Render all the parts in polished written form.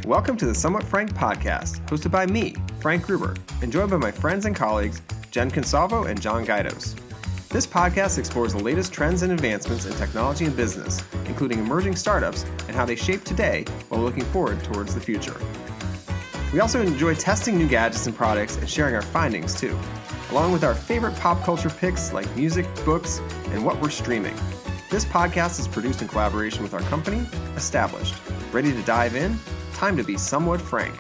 Welcome to the Somewhat Frank podcast, hosted by me, Frank Gruber, and joined by my friends and colleagues, Jen Consalvo and John Guidos. This podcast explores the latest trends and advancements in technology and business, including emerging startups and how they shape today while looking forward towards the future. We also enjoy testing new gadgets and products and sharing our findings too, along with our favorite pop culture picks like music, books, and what we're streaming. This podcast is produced in collaboration with our company, Established. Ready to dive in? Time to be somewhat frank.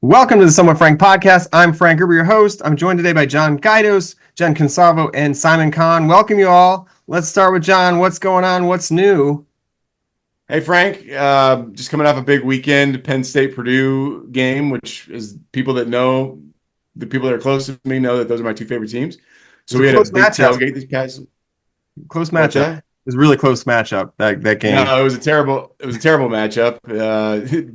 Welcome to the Somewhat Frank podcast. I'm Frank Gruber, your host. I'm joined today by John Guidos, Jen Consalvo, and Simon Kahan. Welcome you all. Let's start with John. What's going on? What's new? Hey, Frank. Just coming off a big weekend, Penn State-Purdue game, which is people that know, the people that are close to me know that those are my two favorite teams. So we had a big tailgate this past. Close matchup. It was a really close matchup, that game. No, it was a terrible matchup.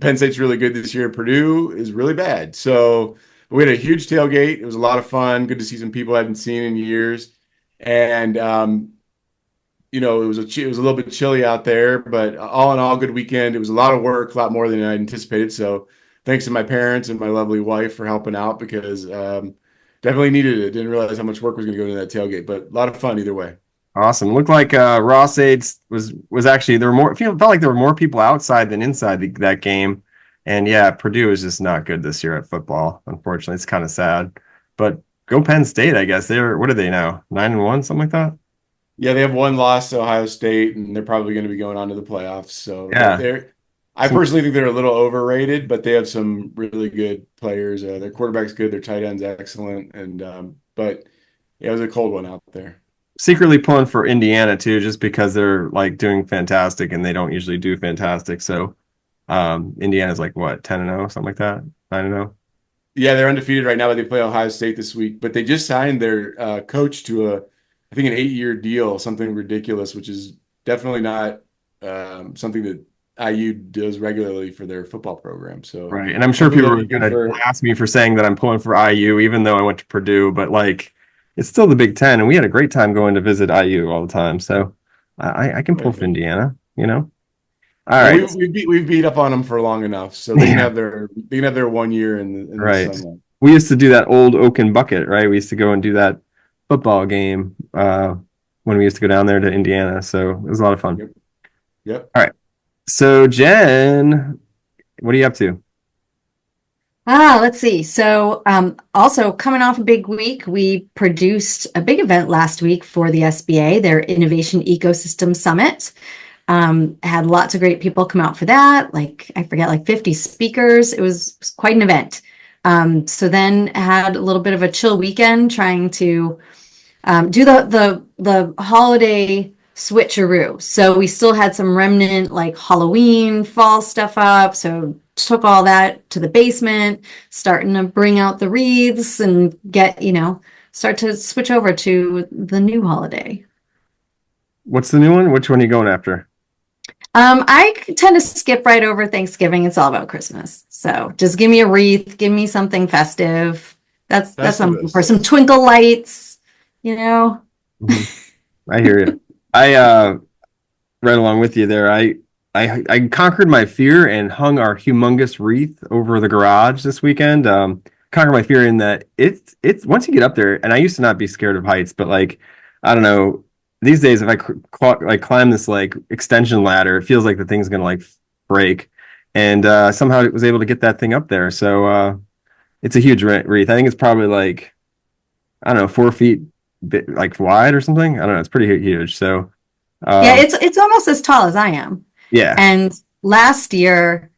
Penn State's really good this year. Purdue is really bad. So we had a huge tailgate. It was a lot of fun. Good to see some people I hadn't seen in years. And it was a little bit chilly out there, but all in all, good weekend. It was a lot of work, a lot more than I anticipated. So thanks to my parents and my lovely wife for helping out because definitely needed it. Didn't realize how much work was going to go into that tailgate, but a lot of fun either way. Awesome. Looked like Ross Aids was actually there were more. Felt like there were more people outside than inside that game, and yeah, Purdue is just not good this year at football. Unfortunately, it's kind of sad. But go Penn State, I guess. What are they now? 9-1, something like that. Yeah, they have one loss to Ohio State, and they're probably going to be going on to the playoffs. So yeah, I personally think they're a little overrated, but they have some really good players. Their quarterback's good, their tight end's excellent, and but yeah, it was a cold one out there. Secretly pulling for Indiana too, just because they're like doing fantastic and they don't usually do fantastic. So Indiana's like what, 10-0, something like that, 9-0. Yeah, they're undefeated right now, but they play Ohio State this week. But they just signed their coach to an 8-year deal, something ridiculous, which is definitely not something that IU does regularly for their football program. So right, and I'm sure people are going to ask me for saying that I'm pulling for IU, even though I went to Purdue, but like. It's still the Big Ten, and we had a great time going to visit IU all the time. So I can pull for Indiana, All right, we've beat up on them for long enough, so they can have their 1 year in right. The sunlight. We used to do that old Oaken Bucket, right? We used to go and do that football game when we used to go down there to Indiana. So it was a lot of fun. Yep. All right. So Jen, what are you up to? Let's see. So also coming off a big week, we produced a big event last week for the SBA, their Innovation Ecosystem Summit. Had lots of great people come out for that, like 50 speakers. It was quite an event. So then had a little bit of a chill weekend trying to do the holiday switcheroo. So we still had some remnant like Halloween, fall stuff up. So took all that to the basement, starting to bring out the wreaths and start to switch over to the new holiday. What's the new one? Which one are you going after? I tend to skip right over Thanksgiving. It's all about Christmas. So just give me a wreath, give me something festive. That's something for some twinkle lights, Mm-hmm. I hear you. I right along with you there. I conquered my fear and hung our humongous wreath over the garage this weekend. Conquered my fear in that it's once you get up there, and I used to not be scared of heights, but like, I don't know, these days if I climb this like extension ladder, it feels like the thing's gonna like break. And somehow I was able to get that thing up there. So it's a huge wreath. I think it's probably like, I don't know, 4 feet like wide or something. I don't know. It's pretty huge. So yeah, it's almost as tall as I am. Yeah. And last year,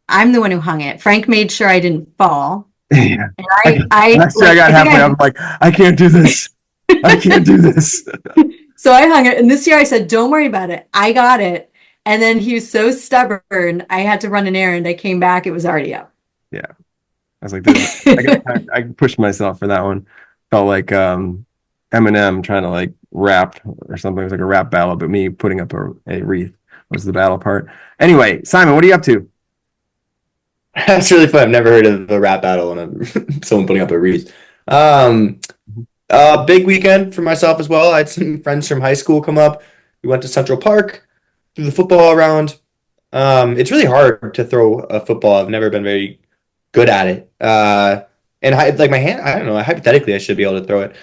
I'm the one who hung it. Frank made sure I didn't fall. Yeah. And I got halfway up. I'm like, I can't do this. I can't do this. So I hung it. And this year I said, don't worry about it. I got it. And then he was so stubborn. I had to run an errand. I came back. It was already up. Yeah. I was like, I pushed myself for that one. Felt like Eminem trying to like rap or something. It was like a rap battle, but me putting up a wreath was the battle part. Anyway, Simon, what are you up to? That's really fun. I've never heard of a rap battle and someone putting up a wreath. Big weekend for myself as well. I had some friends from high school come up. We went to Central Park, threw the football around. It's really hard to throw a football. I've never been very good at it. And like my hand, I don't know. Hypothetically, I should be able to throw it.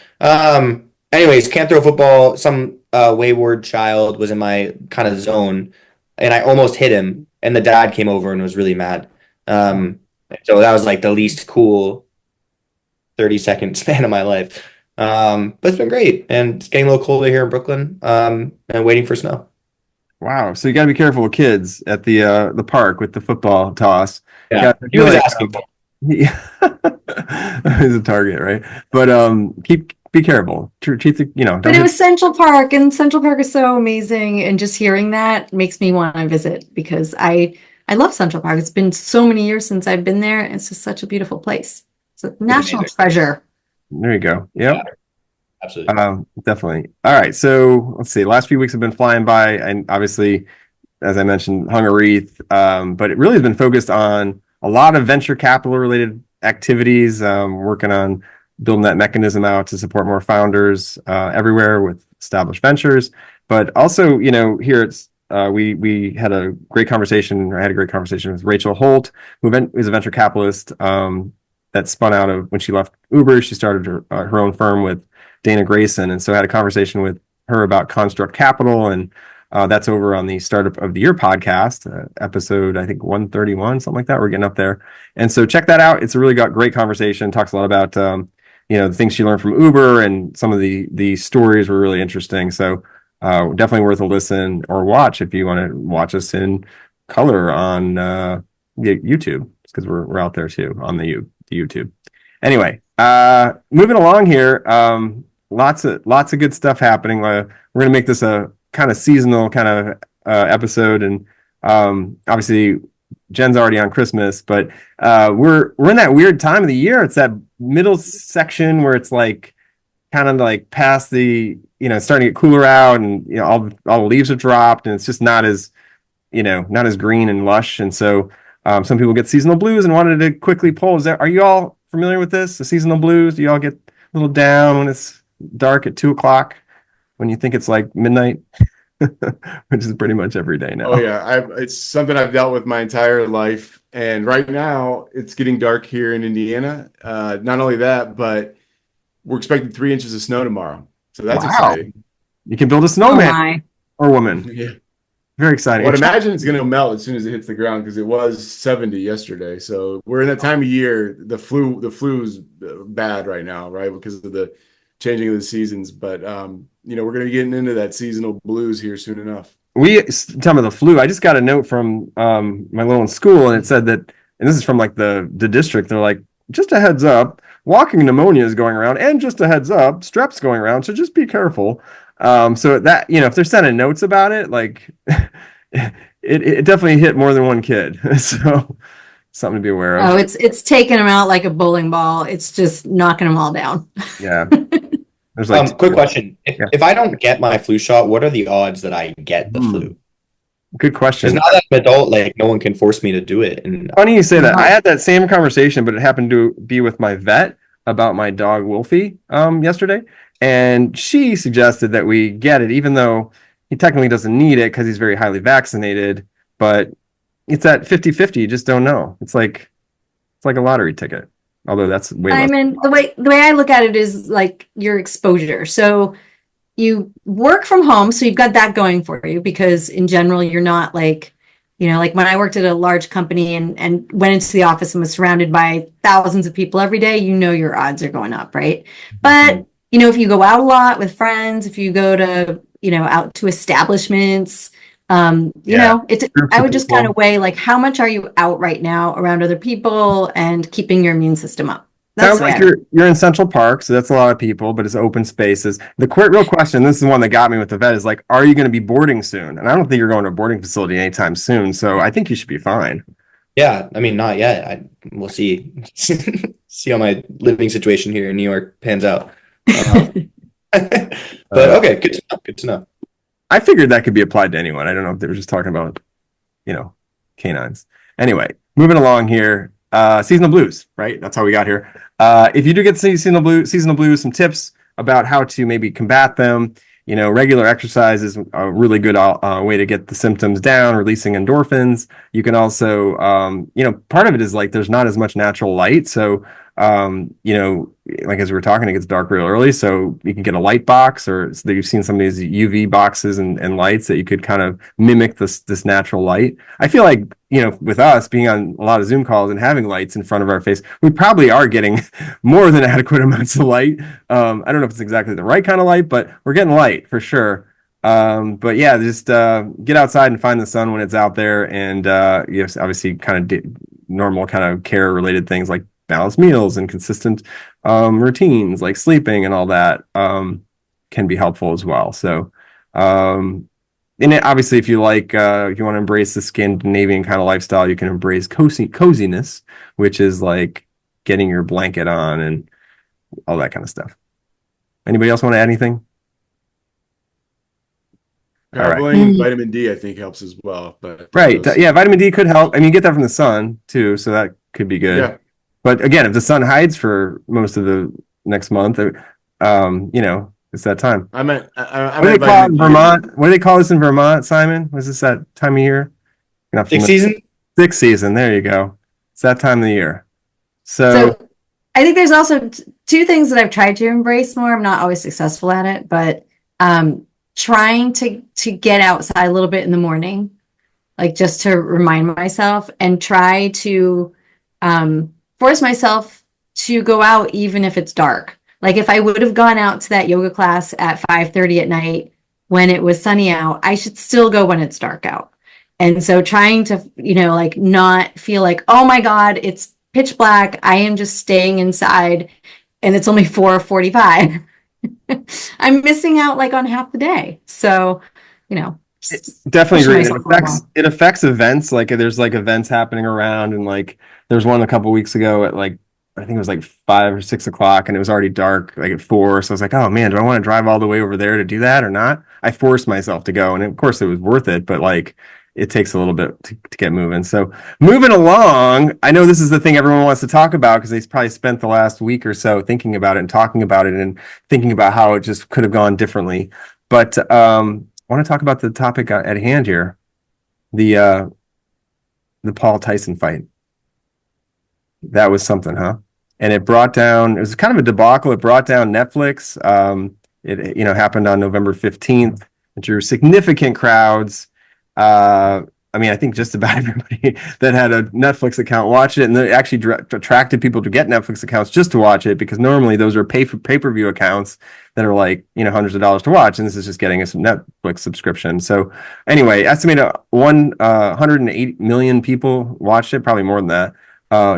Anyways, can't throw a football. Some wayward child was in my kind of zone, and I almost hit him. And the dad came over and was really mad. So that was like the least cool 30-second span of my life. But it's been great, and it's getting a little colder here in Brooklyn. And waiting for snow. Wow. So you got to be careful with kids at the park with the football toss. Yeah, he was asking for. Yeah. He's a target, right? But be careful. Treat the, don't But it was Central Park, and Central Park is so amazing. And just hearing that makes me want to visit because I love Central Park. It's been so many years since I've been there. It's just such a beautiful place. It's a national treasure. There you go. Yep. Yeah, absolutely. Definitely. All right. So let's see. Last few weeks have been flying by, and obviously, as I mentioned, hung a wreath. But it really has been focused on a lot of venture capital related activities, working on building that mechanism out to support more founders everywhere with established ventures. But also, here it's we had a great conversation. I had a great conversation with Rachel Holt, who is a venture capitalist that spun out of when she left Uber. She started her own firm with Dana Grayson, and so I had a conversation with her about Construct Capital, and that's over on the Startup of the Year podcast, episode I think 131, something like that. We're getting up there, and so check that out. It's a really great conversation. Talks a lot about the things she learned from Uber, and some of the stories were really interesting. So definitely worth a listen or watch if you want to watch us in color on YouTube, because we're out there too on the YouTube. Anyway, moving along here, lots of good stuff happening. We're gonna make this a kind of seasonal kind of episode, and obviously Jen's already on Christmas, but we're in that weird time of the year. It's that middle section where it's like kind of like past the it's starting to get cooler out, and all the leaves have dropped, and it's just not as green and lush, and so some people get seasonal blues, and wanted to quickly poll: are you all familiar with this? The seasonal blues? Do you all get a little down when it's dark at 2:00 when you think it's like midnight? Which is pretty much every day now. Oh yeah, it's something I've dealt with my entire life, and right now it's getting dark here in Indiana. Not only that, but we're expecting 3 inches of snow tomorrow, so that's exciting. You can build a snowman or woman. Yeah, very exciting. I would imagine it's going to melt as soon as it hits the ground, because it was 70 yesterday. So we're in that time of year. The flu's bad right now, right, because of the changing of the seasons. But we're going to be getting into that seasonal blues here soon enough. Talking about the flu, I just got a note from my little school, and it said that, and this is from like the district. They're like, just a heads up, walking pneumonia is going around, and just a heads up, strep's going around. So just be careful. So that, if they're sending notes about it, like it definitely hit more than one kid. So something to be aware of. Oh, it's taking them out like a bowling ball. It's just knocking them all down. Yeah. There's like quick question. If I don't get my flu shot, what are the odds that I get the flu? Good question. Because now that I'm an adult, like no one can force me to do it. And funny you say that. I had that same conversation, but it happened to be with my vet about my dog Wolfie yesterday. And she suggested that we get it, even though he technically doesn't need it because he's very highly vaccinated. But it's at 50-50. You just don't know. It's like a lottery ticket. Although that's way less. The way I look at it is like your exposure. So you work from home, so you've got that going for you, because in general, you're not like, like when I worked at a large company and went into the office and was surrounded by thousands of people every day, your odds are going up, right? Mm-hmm. But if you go out a lot with friends, if you go to, out to establishments, I would just kind of weigh like, how much are you out right now around other people and keeping your immune system up? Sounds like you're in Central Park, so that's a lot of people, but it's open spaces. The real question, this is one that got me with the vet, is like, are you going to be boarding soon? And I don't think you're going to a boarding facility anytime soon, so I think you should be fine. Yeah, I mean, not yet. We'll see. See how my living situation here in New York pans out. But okay, good to know. I figured that could be applied to anyone. I don't know if they were just talking about, canines. Anyway, moving along here. Seasonal blues, right? That's how we got here. If you do get seasonal blues, some tips about how to maybe combat them. regular exercise is a really good way to get the symptoms down, releasing endorphins. You can also, part of it is like there's not as much natural light. So, like as we were talking, it gets dark real early. So you can get a light box, or so you've seen some of these UV boxes and lights that you could kind of mimic this natural light. I feel like, with us being on a lot of Zoom calls and having lights in front of our face, we probably are getting more than adequate amounts of light. I don't know if it's exactly the right kind of light, but we're getting light for sure. But yeah, just get outside and find the sun when it's out there, and obviously kind of normal kind of care related things like balanced meals and consistent routines like sleeping and all that can be helpful as well. So, and obviously, if you like, if you want to embrace the Scandinavian kind of lifestyle, you can embrace coziness, which is like getting your blanket on and all that kind of stuff. Anybody else want to add anything? All right. Traveling, vitamin D, I think helps as well. But Right. Yeah, vitamin D could help. I mean, you get that from the sun too, so that could be good. yeah, But again, if the sun hides for most of the next month, it's that time. I meant What do they call it in vitamin D. Vermont? What do they call this in Vermont, Simon? Was this that time of year? Sixth season? Sixth season. There you go. It's that time of the year. So I think there's also two things that I've tried to embrace more. I'm not always successful at it, but trying to get outside a little bit in the morning, like just to remind myself, and try to force myself to go out even if it's dark. Like if I would have gone out to that yoga class at 5:30 at night when it was sunny out, I should still go when it's dark out. And so trying to, like not feel like, oh my God, it's pitch black. I am just staying inside and it's only 4:45. I'm missing out like on half the day. So, definitely agree. It affects events. Like there's like events happening around, and like there's one a couple weeks ago at like I think it was like 5 or 6 o'clock, and it was already dark like at 4. So I was like, oh man, do I want to drive all the way over there to do that or not? I forced myself to go, and of course it was worth it, but like it takes a little bit to get moving. So moving along, I know this is the thing everyone wants to talk about because they probably spent the last week or so thinking about it and talking about it and thinking about how it just could have gone differently. But I want to talk about the topic at hand here, the Paul Tyson fight. That was something, huh? And it was kind of a debacle. It brought down Netflix. It happened on November 15th. It drew significant crowds. I think just about everybody that had a Netflix account watched it, and they actually attracted people to get Netflix accounts just to watch it, because normally those are pay-per-view accounts that are like, hundreds of dollars to watch, and this is just getting a Netflix subscription. So anyway, estimated 108 million people watched it, probably more than that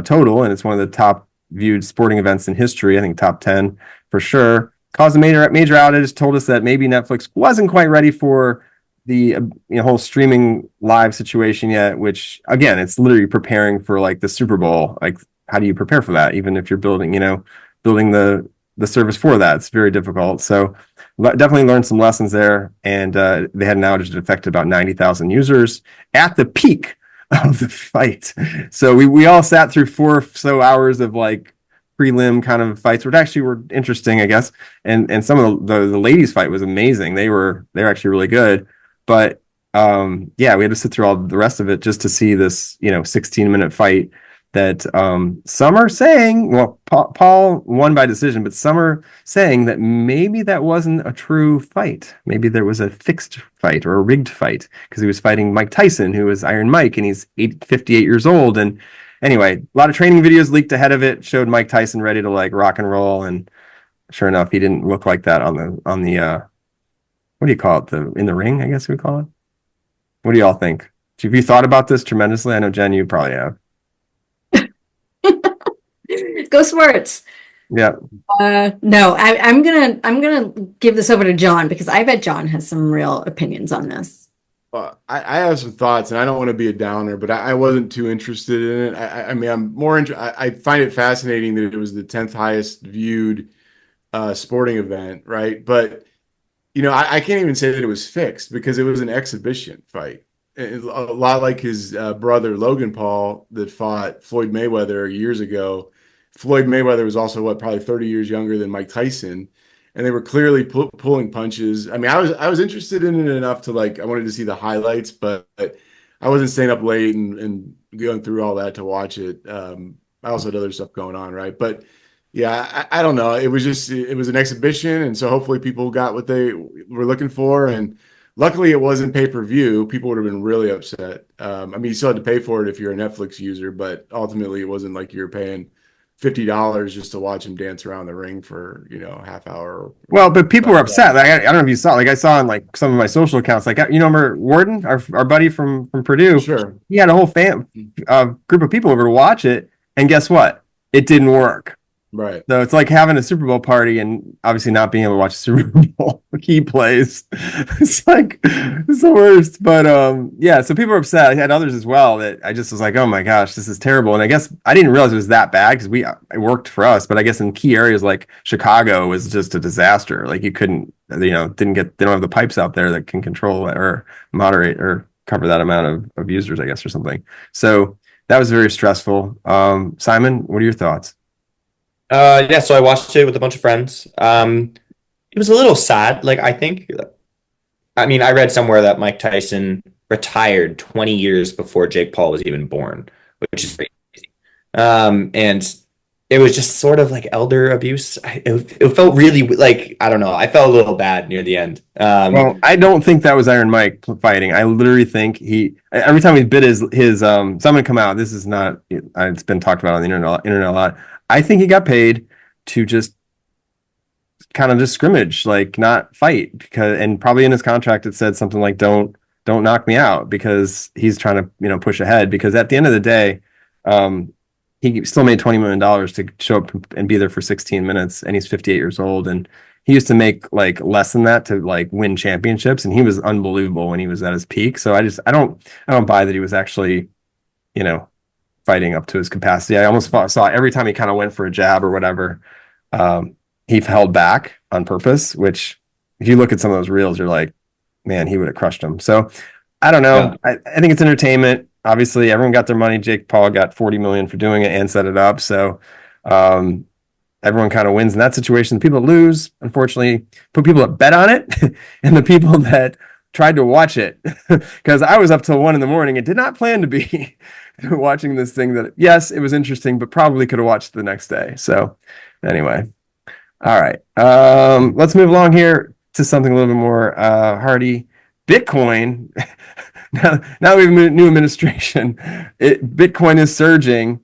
total, and it's one of the top viewed sporting events in history. I think top 10 for sure. Caused a major outage. Told us that maybe Netflix wasn't quite ready for the whole streaming live situation yet, which again, it's literally preparing for like the Super Bowl. Like, how do you prepare for that? Even if you're building the service for that, it's very difficult. So definitely learned some lessons there. And they had an outage that affected about 90,000 users at the peak of the fight. So we all sat through 4 or so hours of like prelim kind of fights, which actually were interesting, I guess. And some of the ladies' fight was amazing. They're actually really good. But we had to sit through all the rest of it just to see this 16-minute fight that some are saying, well, Paul won by decision, but some are saying that maybe that wasn't a true fight. Maybe there was a fixed fight or a rigged fight, because he was fighting Mike Tyson, who is Iron Mike, and he's 58 years old. And anyway, a lot of training videos leaked ahead of it showed Mike Tyson ready to like rock and roll, and sure enough, he didn't look like that on the what do you call it? In the ring, I guess we call it. What do y'all think? Have you thought about this tremendously? I know, Jen, you probably have. Go sports. Yeah. No, I'm gonna give this over to John, because I bet John has some real opinions on this. I have some thoughts, and I don't want to be a downer, but I wasn't too interested in it. I'm more I find it fascinating that it was the 10th highest viewed sporting event, right? But I can't even say that it was fixed, because it was an exhibition fight. A lot like his brother Logan Paul that fought Floyd Mayweather years ago. Floyd Mayweather was also probably 30 years younger than Mike Tyson. and they were clearly pulling punches. I mean, I was interested in it enough to like I wanted to see the highlights, but I wasn't staying up late and going through all that to watch it. I also had other stuff going on, right? But yeah, I don't know. It was an exhibition, and so hopefully people got what they were looking for. And luckily, it wasn't pay-per-view. People would have been really upset. I mean, you still had to pay for it if you're a Netflix user, but ultimately, it wasn't like you're paying $50 just to watch him dance around the ring for, a half hour. Well, but people were upset. Like, I don't know if you saw. Like I saw on like some of my social accounts. Like remember Warden, our buddy from Purdue. Sure. He had a whole group of people over to watch it, and guess what? It didn't work. Right. So it's like having a Super Bowl party and obviously not being able to watch the Super Bowl. He plays. It's the worst. But yeah, so people were upset. I had others as well that I just was like, oh my gosh, this is terrible. And I guess I didn't realize it was that bad because it worked for us. But I guess in key areas like Chicago was just a disaster. Like you couldn't, they don't have the pipes out there that can control or moderate or cover that amount of users, I guess, or something. So that was very stressful. Simon, what are your thoughts? Yeah, so I watched it with a bunch of friends. It was a little sad. Like, I mean, I read somewhere that Mike Tyson retired 20 years before Jake Paul was even born, which is crazy. And it was just sort of like elder abuse. It felt really like, I don't know. I felt a little bad near the end. Well, I don't think that was Iron Mike fighting. I literally think every time he bit his someone come out. This is not. It's been talked about on the internet a lot. I think he got paid to just kind of just scrimmage, like not fight, and probably in his contract it said something like don't knock me out because he's trying to push ahead because at the end of the day, he still made $20 million to show up and be there for 16 minutes, and he's 58 years old, and he used to make like less than that to like win championships, and he was unbelievable when he was at his peak. So I don't buy that he was actually fighting up to his capacity. I almost saw every time he kind of went for a jab or whatever, he held back on purpose, which if you look at some of those reels, you're like, man, he would have crushed him. So I don't know. Yeah. I think it's entertainment. Obviously, everyone got their money. Jake Paul got $40 million for doing it and set it up. So everyone kind of wins in that situation. The people that lose, unfortunately, put people that bet on it and the people that tried to watch it because I was up till 1 a.m. and did not plan to be watching this thing that, yes, it was interesting, but probably could have watched the next day. So anyway, all right. Let's move along here to something a little bit more hearty. Bitcoin. now we have a new administration. Bitcoin is surging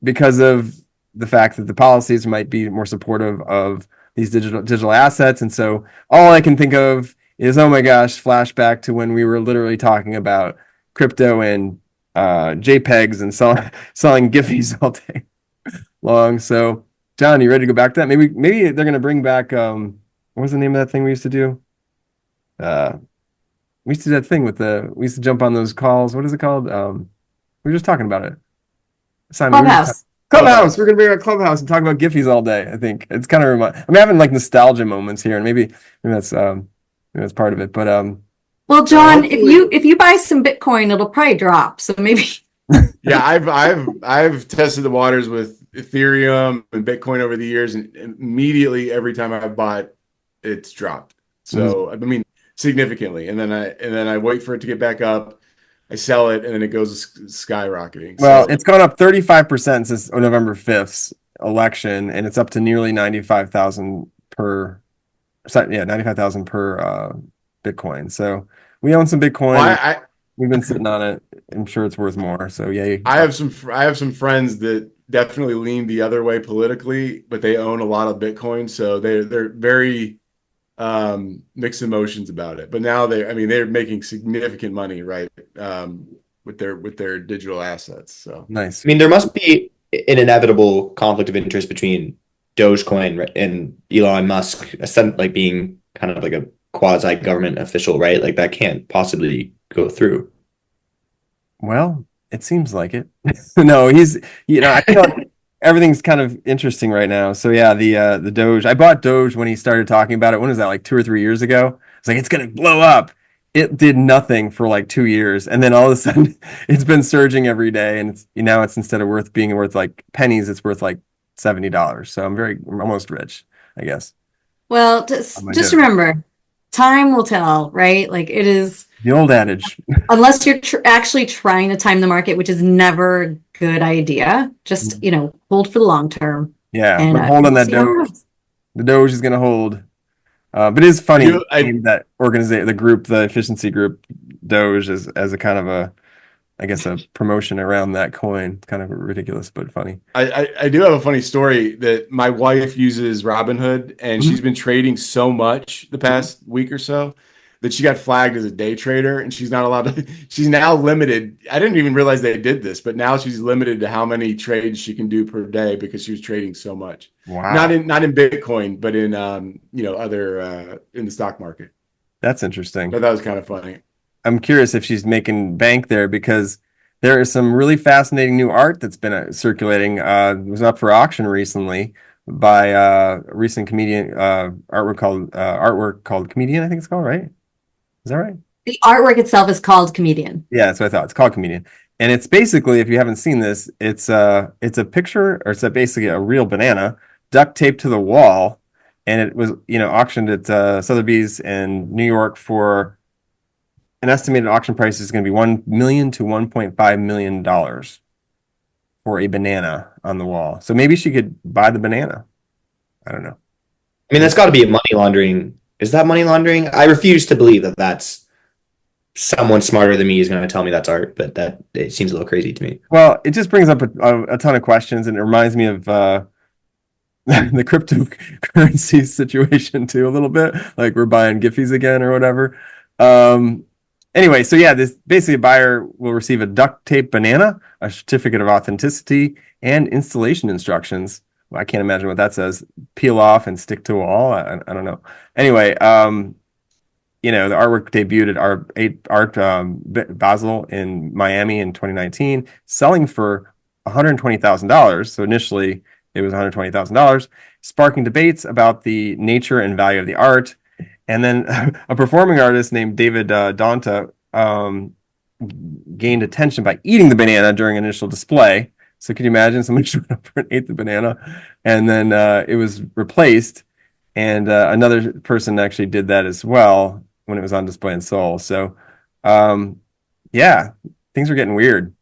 because of the fact that the policies might be more supportive of these digital assets. And so all I can think of is, oh my gosh, flashback to when we were literally talking about crypto and JPEGs and selling Giphies all day long. So, John, you ready to go back to that? Maybe they're going to bring back what was the name of that thing we used to do? We used to do that thing we used to jump on those calls. What is it called? We were just talking about it. Simon, Clubhouse. Clubhouse. We're going to bring out Clubhouse and talk about Giphies all day. I think it's kind of I'm having like nostalgia moments here, and maybe that's part of it. But well, John, if you buy some Bitcoin, it'll probably drop. So maybe. Yeah, I've tested the waters with Ethereum and Bitcoin over the years, and immediately every time I've bought, it's dropped. So I mean, significantly, and then I wait for it to get back up. I sell it, and then it goes skyrocketing. Well, it's gone up 35% since November 5th's election, and it's up to nearly 95,000 per. Yeah, 95,000 per Bitcoin. So we own some Bitcoin. Well, we've been sitting on it. I'm sure it's worth more. So yeah, I have some friends that definitely lean the other way politically, but they own a lot of Bitcoin, so they're very mixed emotions about it. But now they're making significant money, right? With their digital assets. So nice. I mean, there must be an inevitable conflict of interest between Dogecoin and Elon Musk, like being kind of like a quasi government official, right? Like that can't possibly go through. Well, it seems like it. No, I feel like everything's kind of interesting right now. So yeah, the Doge. I bought Doge when he started talking about it. When was that? Like 2 or 3 years ago? It's like it's gonna blow up. It did nothing for like 2 years, and then all of a sudden, it's been surging every day. And it's instead of being worth like pennies, it's worth like $70. So I'm almost rich, I guess. Well, on my just dinner. remember, time will tell, right? Like it is, The old adage. unless you're actually trying to time the market, which is never a good idea. Just, hold for the long term, Yeah, and but hold on we'll that see how it Doge. goes. The Doge is going to hold. But it is I funny do. I that organization, the group, the efficiency group, Doge, as a kind of a, I guess, a promotion around that coin. It's kind of ridiculous, but funny. I do have a funny story that my wife uses Robinhood, and she's Mhm. been trading so much the past week or so that she got flagged as a day trader, and she's not allowed to. She's now limited. I didn't even realize they did this, but now she's limited to how many trades she can do per day because she was trading so much. Wow, Not in Bitcoin, but in other in the stock market. that's interesting. But that was kind of funny. I'm curious if she's making bank there because there is some really fascinating new art that's been circulating. It was up for auction recently by a recent comedian, artwork called Comedian, I think it's called, right? Is that right? The artwork itself is called Comedian. Yeah, that's what I thought. It's called Comedian. And it's basically, if you haven't seen this, it's a picture, or it's basically a real banana duct taped to the wall, and it was, auctioned at Sotheby's in New York for an estimated auction price is going to be 1 million to 1.5 million dollars for a banana on the wall. So maybe she could buy the banana. I don't know. I mean, that's got to be money laundering. Is that money laundering? I refuse to believe that that's someone smarter than me is going to tell me that's art, but that it seems a little crazy to me. Well, it just brings up a ton of questions, and it reminds me of the cryptocurrency situation too, a little bit. Like we're buying Giphies again or whatever. Um, anyway, so yeah, this basically a buyer will receive a duct tape banana, a certificate of authenticity, and installation instructions. Well, I can't imagine what that says. Peel off and stick to a wall. I don't know. Anyway, the artwork debuted at Art Basel in Miami in 2019, selling for $120,000. So initially it was $120,000, sparking debates about the nature and value of the art. And then a performing artist named David Donta gained attention by eating the banana during an initial display. So could you imagine someone showed up and ate the banana, and then it was replaced, and another person actually did that as well when it was on display in Seoul. So, yeah, things are getting weird,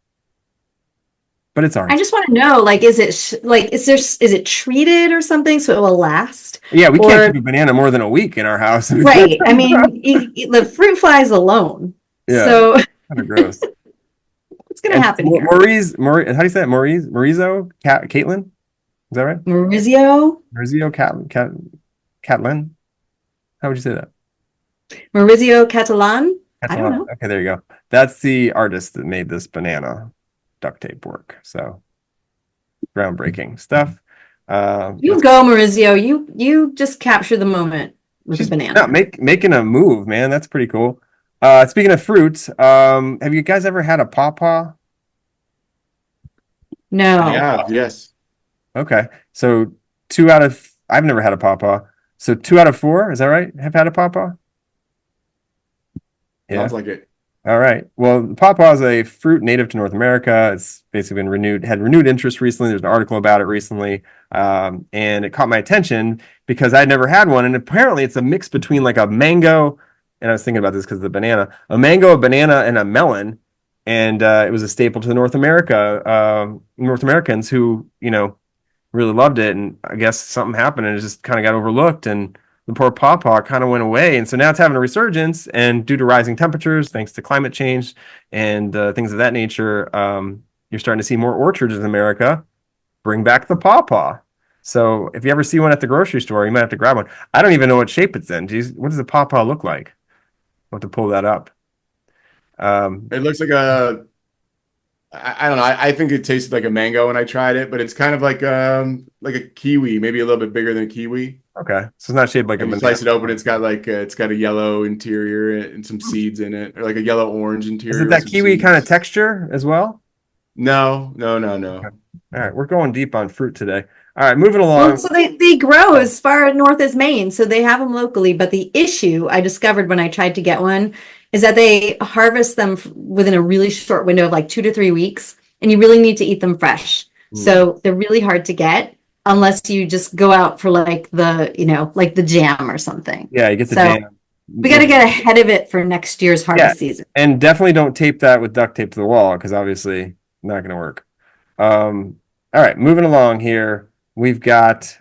but it's I art. just want to know, like, is it treated or something so it will last? Yeah, we can't Or keep a banana more than a week in our house. right? I mean, the fruit flies alone. Yeah, So kind of gross. what's going to And happen here? How do you say it? Maurizio Cattelan? Is that right? Maurizio, Maurizio Cattelan? How would you say that? Maurizio Cattelan. I don't Catalan. know. Okay, there you go. That's the artist that made this banana duct tape work. So groundbreaking stuff. You go, Maurizio. You just capture the moment with a She's not banana. making a move, man. That's pretty cool. Speaking of fruits, have you guys ever had a pawpaw? I No. have, yes. Okay, so I've never had a pawpaw. So 2 out of 4, is that right? Have had a pawpaw? Yeah. Sounds like it. All right. Well, the pawpaw is a fruit native to North America. It's basically had renewed interest recently. There's an article about it recently, and it caught my attention because I'd never had one. And apparently, it's a mix between like a mango, and I was thinking about this because of the banana, a mango, a banana, and a melon. And it was a staple to North Americans who really loved it. And I guess something happened, and it just kind of got overlooked. And the poor pawpaw kind of went away. And so now it's having a resurgence. And due to rising temperatures, thanks to climate change and things of that nature, you're starting to see more orchards in America bring back the pawpaw. So if you ever see one at the grocery store, you might have to grab one. I don't even know what shape it's in. Geez, what does the pawpaw look like? I'll have to pull that up. It looks like I don't know. I think it tasted like a mango when I tried it, but it's kind of like a kiwi, maybe a little bit bigger than a kiwi. Okay, so it's not shaped like a And you banana. slice it open, it's got a yellow interior and some seeds in it, or like a yellow orange Is interior it with that some kiwi kind of seeds. texture as well? No, no, no, Okay. no. All right, we're going deep on fruit today. All right, moving Well, along. so they grow as far north as Maine, so they have them locally. But the issue I discovered when I tried to get one is that they harvest them within a really short window of like 2 to 3 weeks, and you really need to eat them fresh. Hmm. So they're really hard to get. unless you just go out for like like the jam or something. Yeah, you get the So jam. we got to get ahead of it for next year's Yeah, harvest season. and definitely don't tape that with duct tape to the wall because obviously not going to work. All right, moving along here. We've got,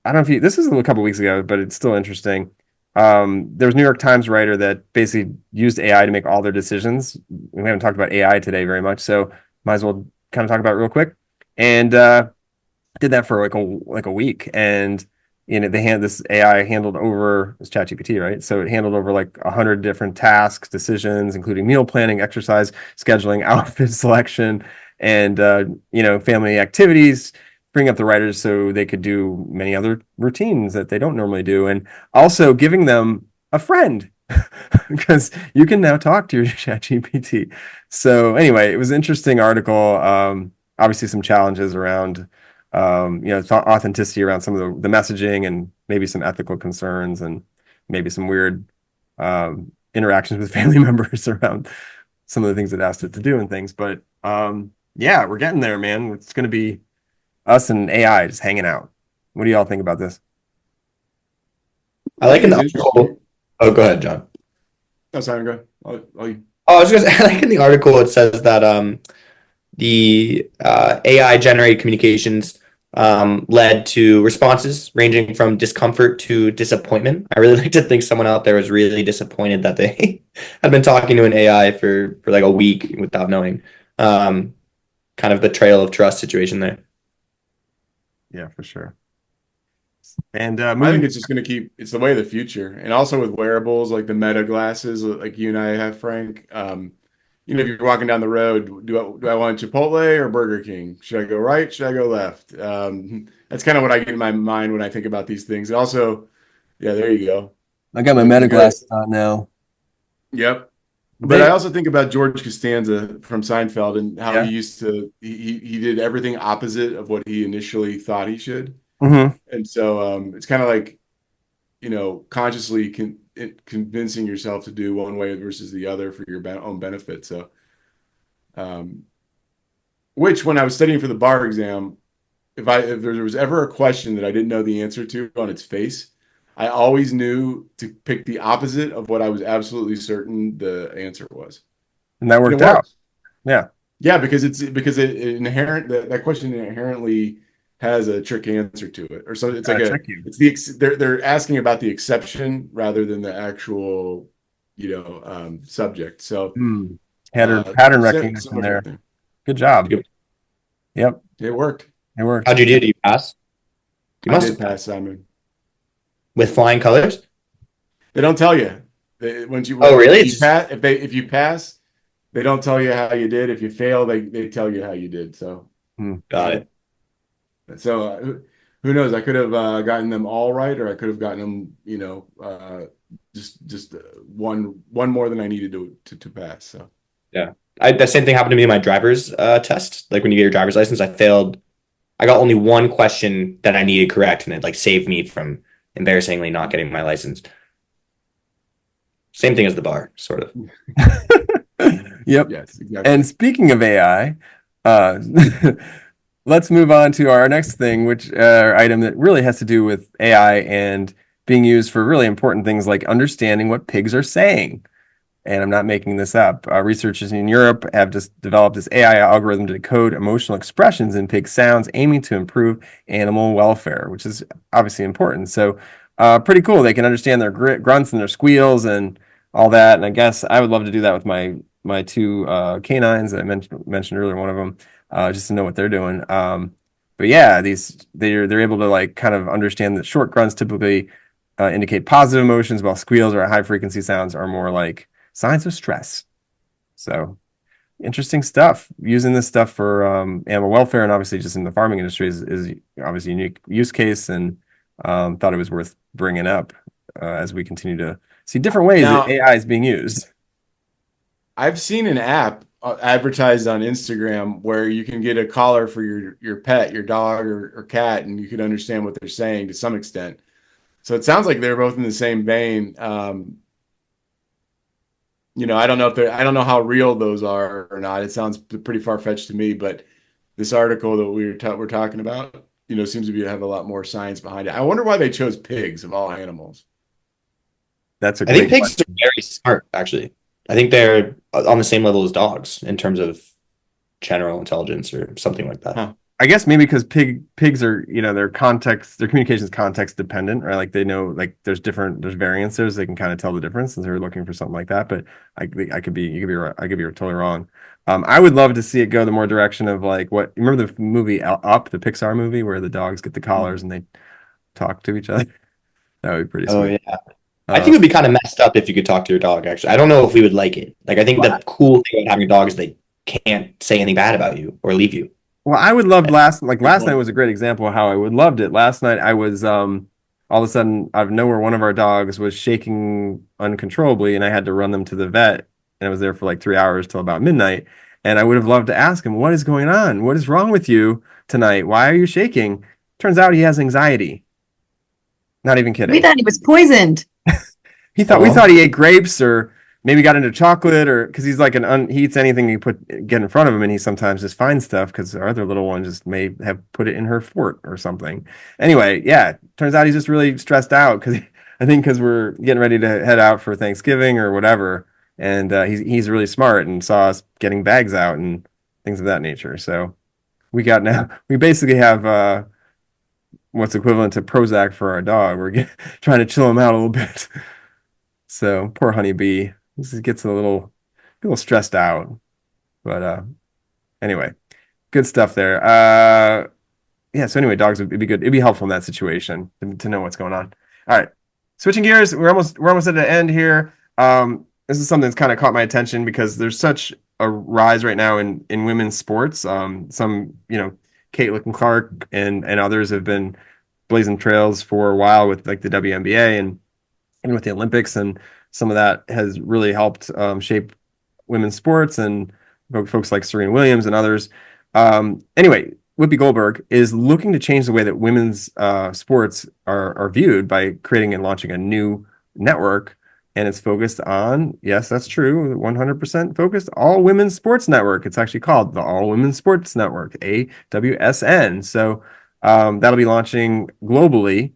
I don't know if you, this was a couple weeks ago, but it's still interesting. There was a New York Times writer that basically used AI to make all their decisions. We haven't talked about AI today very much, so might as well kind of talk about it real quick. And did that for like a week, and they had this AI handled over this ChatGPT, right? So it handled over like 100 different tasks, decisions, including meal planning, exercise, scheduling, outfit selection, and family activities, bring up the writers so they could do many other routines that they don't normally do, and also giving them a friend because you can now talk to your ChatGPT. So anyway, it was an interesting article. Obviously, some challenges around authenticity around some of the messaging and maybe some ethical concerns and maybe some weird interactions with family members around some of the things it asked it to do and things. But yeah, we're getting there, man. It's going to be us and AI just hanging out. What do y'all think about this? I I like think in it's the interesting. article. Oh, go ahead, John. Oh, sorry, go. Oh, I was gonna say, I like in the article it says that the AI generated communications led to responses ranging from discomfort to disappointment. I really like to think someone out there was really disappointed that they had been talking to an AI for like a week without knowing. Um, Kind of betrayal of trust situation there. Yeah, for sure. And I think moving. it's just going to keep, it's the way of the future. And also with wearables like the Meta glasses, like you and I have, Frank. If you're walking down the road, do I want Chipotle or Burger King? Should I go right? Should I go left? That's kind of what I get in my mind when I think about these things. Also, yeah, there you go. I got my Looking Meta good. glasses on now. Yep. But I They, also think about George Costanza from Seinfeld and how he yeah. used to, he did everything opposite of what he initially thought he should. Hmm. And so it's kind of like, consciously convincing yourself to do one way versus the other for your own benefit. So, um, which when I was studying for the bar exam, if there was ever a question that I didn't know the answer to on its face, I always knew to pick the opposite of what I was absolutely certain the answer was, And that and it worked out. works. Yeah. Yeah, because it inherent that question inherently has a trick answer to it, or so it's like Gotta a trick you. it's they're asking about the exception rather than the actual subject. So Hmm. Pattern recognition similar type of there. thing. Good job. Yep, It worked. it worked. How'd you do? Did you pass? You I must did have pass, Simon. with flying colors. They don't tell you. Once you Oh, really? if you It's pass if you pass, they don't tell you how you did. If you fail, they tell you how you did. So Hmm. got yeah. it. So who knows? I could have gotten them all right, or I could have gotten them, just one more than I needed to pass. So Yeah. The same thing happened to me in my driver's test. Like when you get your driver's license, I failed. I got only one question that I needed correct, and it like saved me from embarrassingly not getting my license. Same thing as the bar, sort of. Yep. yes, exactly. And speaking of AI, uh, let's move on to our next thing, which item that really has to do with AI and being used for really important things like understanding what pigs are saying. And I'm not making this up. Researchers in Europe have just developed this AI algorithm to decode emotional expressions in pig sounds, aiming to improve animal welfare, which is obviously important. So, pretty cool. They can understand their grunts and their squeals and all that. And I guess I would love to do that with my two canines that I mentioned earlier. One of them, just to know what they're doing. But yeah, they're able to like kind of understand that short grunts typically indicate positive emotions, while squeals or high frequency sounds are more like signs of stress. So interesting stuff. Using this stuff for animal welfare and obviously just in the farming industry is obviously a unique use case, and thought it was worth bringing up as we continue to see different ways that Now AI is being used. I've seen an app advertised on Instagram where you can get a collar for your pet, your dog or cat, and you can understand what they're saying to some extent. So it sounds like they're both in the same vein. I don't know how real those are or not. It sounds pretty far-fetched to me, but this article that we're talking about, seems to be have a lot more science behind it. I wonder why they chose pigs of all animals. That's a I think great pigs are question. very smart, actually. I think they're on the same level as dogs in terms of general intelligence or something like that. Huh. I guess maybe because pigs are, their communication is context dependent, right? Like they know, like there's variances. They can kind of tell the difference, and they're looking for something like that. But I could be, you could be right. I could be totally wrong. I would love to see it go the more direction of like what, you remember the movie Up, the Pixar movie where the dogs get the collars and they talk to each other? That would be pretty Oh sweet. yeah. I think Uh, it would be kind of messed up if you could talk to your dog, actually. I don't know if we would like it. Like I think well, the cool thing about having a dog is they can't say anything bad about you or leave you. I would love Good last night point. was a great example of how I would loved it. Last night I was all of a sudden out of nowhere one of our dogs was shaking uncontrollably and I had to run them to the vet and I was there for like 3 hours till about midnight and I would have loved to ask him what is going on? What is wrong with you tonight? Why are you shaking? Turns out he has anxiety. Not even We kidding. thought he was poisoned. We Oh, thought he ate grapes or maybe got into chocolate or because he's like he eats anything you get in front of him and he sometimes just finds stuff because our other little one just may have put it in her fort or something. Anyway, yeah, turns out he's just really stressed out because I think because we're getting ready to head out for Thanksgiving or whatever, and he's really smart and saw us getting bags out and things of that nature. So we basically have what's equivalent to Prozac for our dog. Trying to chill him out a little bit. So poor honeybee. This gets a little stressed out. But anyway, good stuff there. Yeah, so anyway, dogs would be good. It'd be helpful in that situation to know what's going on. All right. Switching gears, we're almost at the end here. This is something that's kind of caught my attention because there's such a rise right now in women's sports. Some, Caitlin Clark and others have been blazing trails for a while with like the WNBA and with the Olympics, and some of that has really helped shape women's sports and folks like Serena Williams and others. Anyway, Whoopi Goldberg is looking to change the way that women's sports are viewed by creating and launching a new network. And it's focused on, yes, that's true, 100% focused, All Women's Sports Network. It's actually called the All Women's Sports Network, AWSN. So that'll be launching globally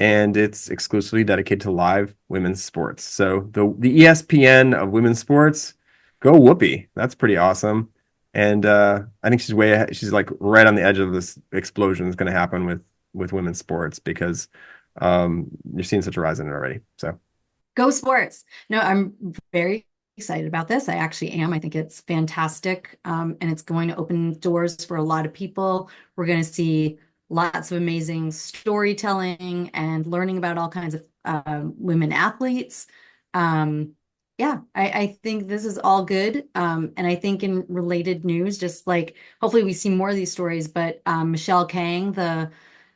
and it's exclusively dedicated to live women's sports. So the ESPN of women's sports, go Whoopi. That's pretty awesome. And I think she's way ahead. She's like right on the edge of this explosion that's going to happen with women's sports because you're seeing such a rise in it already. So Go sports. No, I'm very excited about this. I actually am. I think it's fantastic. And it's going to open doors for a lot of people. We're going to see lots of amazing storytelling and learning about all kinds of women athletes. Um, yeah, I think this is all good. And I think in related news, just like hopefully we see more of these stories, but Michelle Kang, the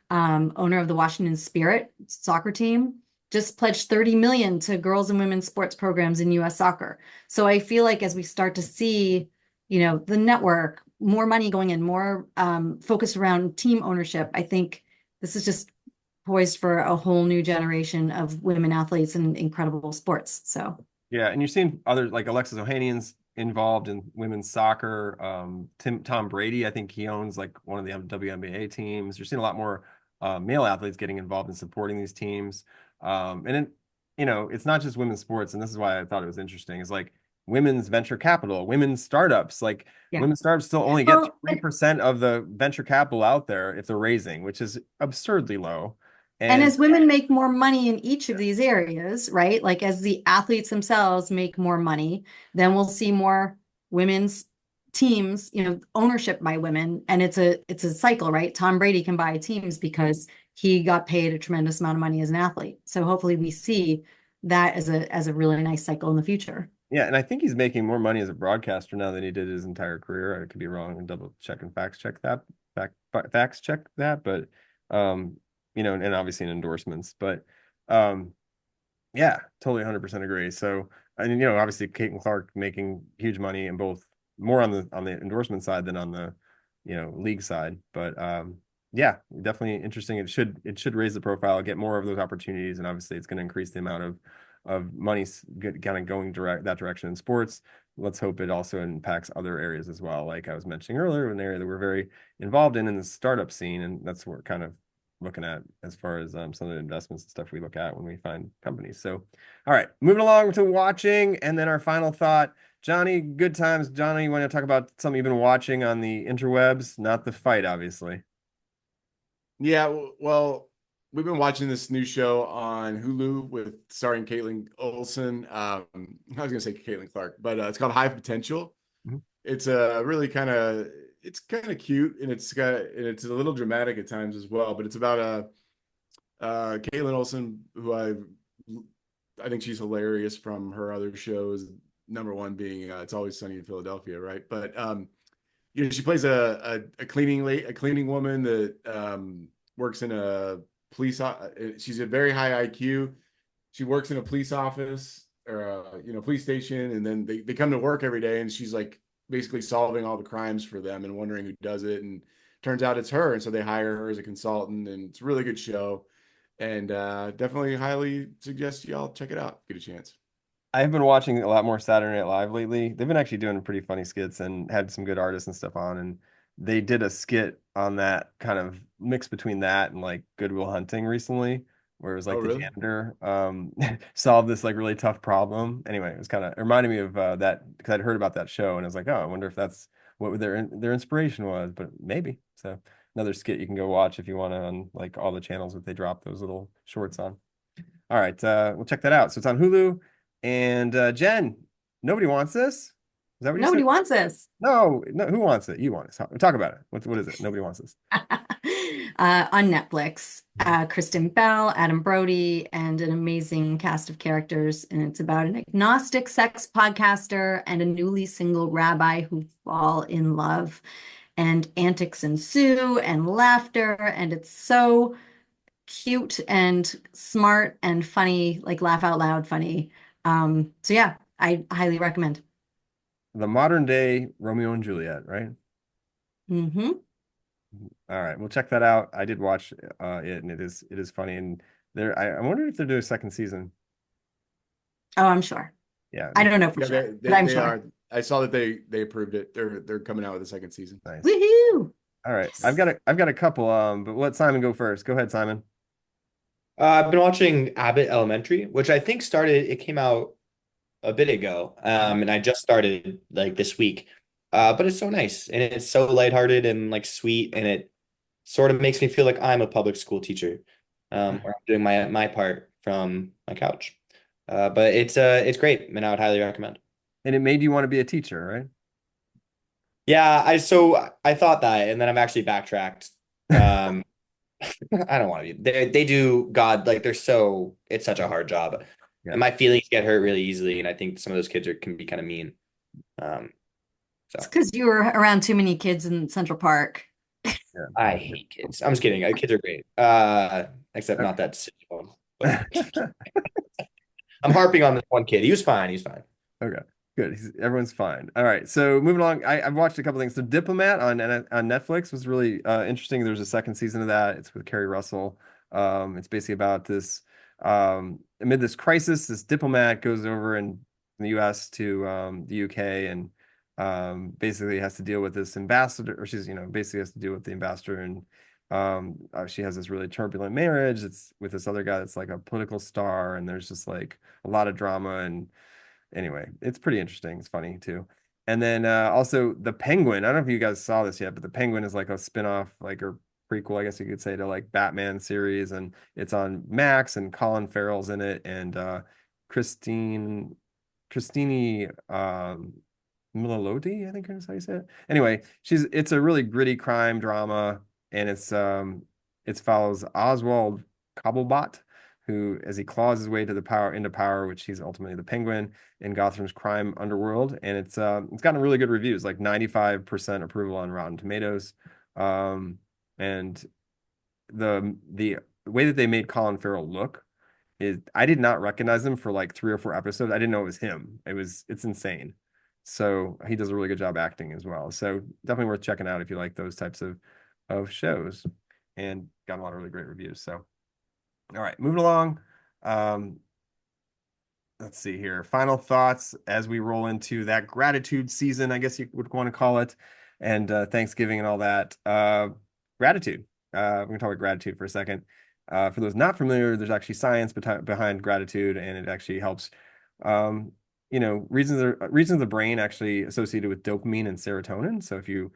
owner of the Washington Spirit soccer team, just pledged 30 million to girls and women's sports programs in US soccer. So I feel like as we start to see, the network, more money going in, more focus around team ownership, I think this is just poised for a whole new generation of women athletes in incredible sports. So yeah, and you're seeing others like Alexis Ohanian's involved in women's soccer. Tom Brady, I think he owns like one of the WNBA teams. You're seeing a lot more male athletes getting involved in supporting these teams. And then, it's not just women's sports, and this is why I thought it was interesting. Is like women's venture capital, women's startups. Like yeah. women's startups still only get Well, 3% of the venture capital out there if they're raising, which is absurdly low. and And as women make more money in each of these areas, right? Like as the athletes themselves make more money, then we'll see more women's teams, ownership by women. And it's a cycle, right? Tom Brady can buy teams because he got paid a tremendous amount of money as an athlete. So hopefully we see that as a really nice cycle in the future. yeah, and I think he's making more money as a broadcaster now than he did his entire career. I could be wrong and double check and facts check that, but um, and obviously in endorsements. But um, yeah, totally 100% agree. So, and obviously Caitlin Clark making huge money in both more on the endorsement side than on the, league side. But yeah, definitely interesting. It should raise the profile, get more of those opportunities, and obviously it's going to increase the amount of of money kind of going that direction in sports. Let's hope it also impacts other areas as well. Like I was mentioning earlier, an area that we're very involved in the startup scene, and that's what we're kind of looking at as far as some of the investments and stuff we look at when we find companies. So, all right, moving along to watching, and then our final thought. Johnny, good times. Johnny, you want to talk about something you've been watching on the interwebs? Not the fight, obviously. Yeah, well, we've been watching this new show on Hulu with starring Caitlin Olsen. I was gonna say Caitlin Clark, but it's called High Potential. Mhm. It's really it's kind of cute, and it's a little dramatic at times as well. But it's about Caitlin Olsen, who I think she's hilarious from her other shows. Number one being It's Always Sunny in Philadelphia, right? But she plays a cleaning woman that works in a she's a very high IQ. She works in a police office or police station, and then they come to work every day, and she's like basically solving all the crimes for them and wondering who does it. And turns out it's her, and so they hire her as a consultant, and it's a really good show. And definitely highly suggest y'all check it out. Get a chance. I've been watching a lot more Saturday Night Live lately. They've been actually doing pretty funny skits and had some good artists and stuff on. And they did a skit on that kind of mix between that and like Good Will Hunting recently, where it was Oh, like the really? janitor solved this like really tough problem. Anyway, it was kind of it reminded me of that because I'd heard about that show and I was like, oh, I wonder if that's what their inspiration was, but maybe. So another skit you can go watch if you want to on like all the channels that they drop those little shorts on. All right, we'll check that out. So it's on Hulu. And Jen, nobody wants this. Is that what you said? Nobody wants this. No, no. Who wants it? You want it. Talk about it. What is it? Nobody wants this. On Netflix, Kristen Bell, Adam Brody, and an amazing cast of characters. And it's about an agnostic sex podcaster and a newly single rabbi who fall in love. And antics ensue and laughter. And it's so cute and smart and funny, like laugh out loud funny. So yeah, I highly recommend. The modern day Romeo and Juliet, right? Hmm. All right, we'll check that out. I did watch it, and it is funny. And I wonder if they're doing a second season. Oh, I'm sure. Yeah, I don't know for Yeah, sure, but I'm they sure. are. I saw that they approved it. They're coming out with a second season. nice. Woohoo! All right, Yes. I've got a couple. But let Simon go first. Go ahead, Simon. I've been watching Abbott Elementary, which I think it came out a bit ago. And I just started like this week. But it's so nice and it's so lighthearted and like sweet, and it sort of makes me feel like I'm a public school teacher, where I'm doing my part from my couch. But it's great, and I would highly recommend. And it made you want to be a teacher, right? Yeah, I thought that, and then I've actually backtracked. Um, I don't want to be. They do God like it's such a hard job, Yeah. and my feelings get hurt really easily, and I think some of those kids can be kind of mean. Um, It's so because you were around too many kids in Central Park. Yeah. I hate kids. I'm just kidding. Kids are great. Except not that silly one. But I'm harping on this one kid. He was fine. He was fine. Okay, good. Everyone's fine. All right, so moving along, I've watched a couple things. So Diplomat on Netflix was really interesting. There's a second season of that. It's with Kerry Russell. It's basically about this amid this crisis, this diplomat goes over in the U.S. to the U.K. and basically has to deal with this ambassador, or she's basically has to deal with the ambassador and. She has this really turbulent marriage. It's with this other guy that's like a political star, and there's just like a lot of drama and anyway, it's pretty interesting. It's funny too. And then also the Penguin. I don't know if you guys saw this yet, but the Penguin is like a spin-off, like or prequel, I guess you could say, to like Batman series, and it's on Max, and Colin Farrell's in it, and Christine Milioti, I think is how you say it. Anyway, it's a really gritty crime drama, and it follows Oswald Cobblepot, who as he claws his way to the power into power, which he's ultimately the Penguin in Gotham's crime underworld, and it's gotten really good reviews, like 95% approval on Rotten Tomatoes. And the way that they made Colin Farrell look is I did not recognize him for like 3 or 4 episodes. I didn't know it was him. It's insane. So he does a really good job acting as well. So definitely worth checking out if you like those types of shows, and got a lot of really great reviews. So all right, moving along. Um, let's see here. Final thoughts as we roll into that gratitude season, I guess you would want to call it, and Thanksgiving and all that. Gratitude. We're going to talk about gratitude for a second. For those not familiar, there's actually science behind gratitude, and it actually helps. Reasons of the brain actually associated with dopamine and serotonin. So if you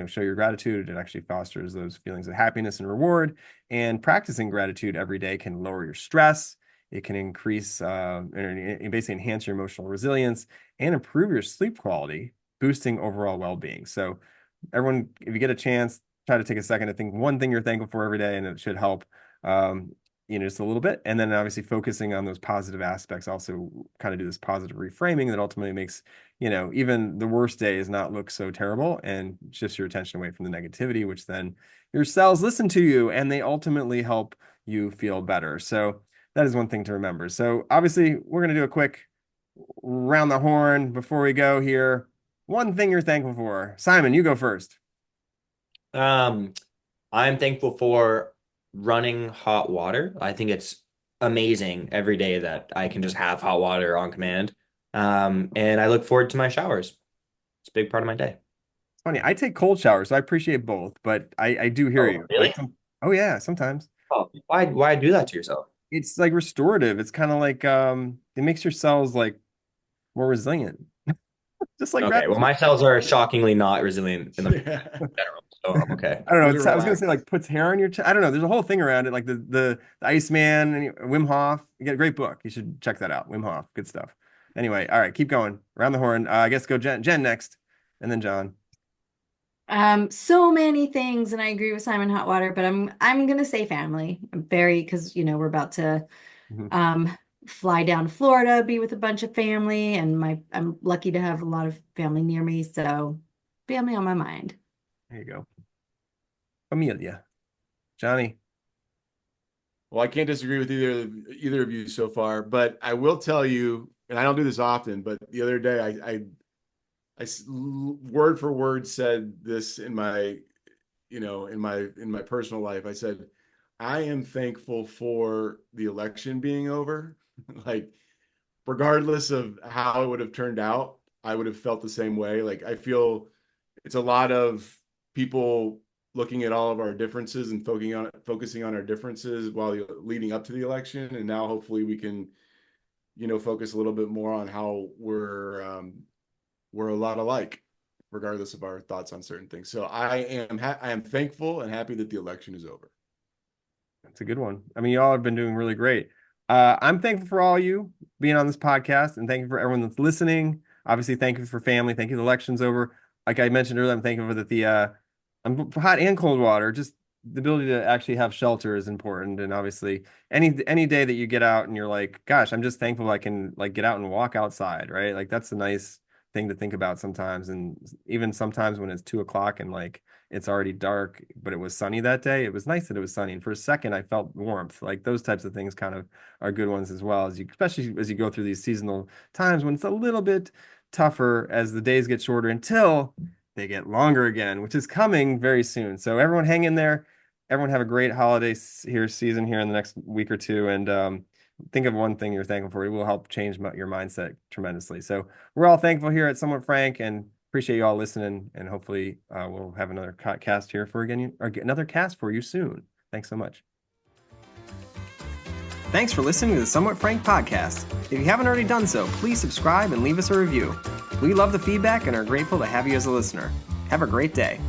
show your gratitude, it actually fosters those feelings of happiness and reward. And practicing gratitude every day can lower your stress. It can increase and basically enhance your emotional resilience and improve your sleep quality, boosting overall well-being. So everyone, if you get a chance, try to take a second to think one thing you're thankful for every day, and it should help, just a little bit. And then obviously focusing on those positive aspects also kind of do this positive reframing that ultimately makes, even the worst days not look so terrible and shifts your attention away from the negativity, which then your cells listen to you and they ultimately help you feel better. So that is one thing to remember. So obviously we're going to do a quick round the horn before we go here. One thing you're thankful for. Simon, you go first. I'm thankful for running hot water. I think it's amazing every day that I can just have hot water on command. And I look forward to my showers. It's a big part of my day. It's funny. I take cold showers, so I appreciate both, but I do hear you. Really? Oh yeah, sometimes. Oh, why do that to yourself? It's like restorative. It's kind of like it makes your cells like more resilient. Just like Okay, well, gratitude. my cells are shockingly not resilient in the Yeah. general, so I'm okay. I don't know. Really I was gonna say relax. like puts hair on your chest. I don't know. There's a whole thing around it, like the Iceman and Wim Hof. You get a great book. You should check that out. Wim Hof, good stuff. Anyway, all right, keep going. Around the horn. I guess go Jen next, and then John. So many things, and I agree with Simon Hotwater, but I'm gonna say family. I'm very because we're about to Mhm. um fly down to Florida, be with a bunch of family, and I'm lucky to have a lot of family near me, so family on my mind. There you go. Familia. Johnny. Well, I can't disagree with either of you so far, but I will tell you, and I don't do this often, but the other day word for word said this in my, in my personal life. I said, I am thankful for the election being over. Like, regardless of how it would have turned out, I would have felt the same way. Like, I feel it's a lot of people looking at all of our differences and focusing on our differences while leading up to the election, and now hopefully we can, focus a little bit more on how we're a lot alike, regardless of our thoughts on certain things. So I am thankful and happy that the election is over. That's a good one. I mean, y'all have been doing really great. I'm thankful for all you being on this podcast, and thank you for everyone that's listening. Obviously, thank you for family. Thank you. The election's over. Like I mentioned earlier, I'm thankful for that I'm for hot and cold water. Just the ability to actually have shelter is important. And obviously, any day that you get out and you're like, gosh, I'm just thankful I can like get out and walk outside, right? Like that's a nice thing to think about sometimes. And even sometimes when it's 2 o'clock and like it's already dark, but it was sunny that day. It was nice that it was sunny. And for a second, I felt warmth. Like those types of things kind of are good ones as well, especially as you go through these seasonal times when it's a little bit tougher as the days get shorter until they get longer again, which is coming very soon. So everyone hang in there. Everyone have a great holiday season here in the next week or two. And think of one thing you're thankful for. It will help change your mindset tremendously. So we're all thankful here at Somewhat Frank and appreciate you all listening. And hopefully we'll have another cast here another cast for you soon. Thanks so much. Thanks for listening to the Somewhat Frank podcast. If you haven't already done so, please subscribe and leave us a review. We love the feedback and are grateful to have you as a listener. Have a great day.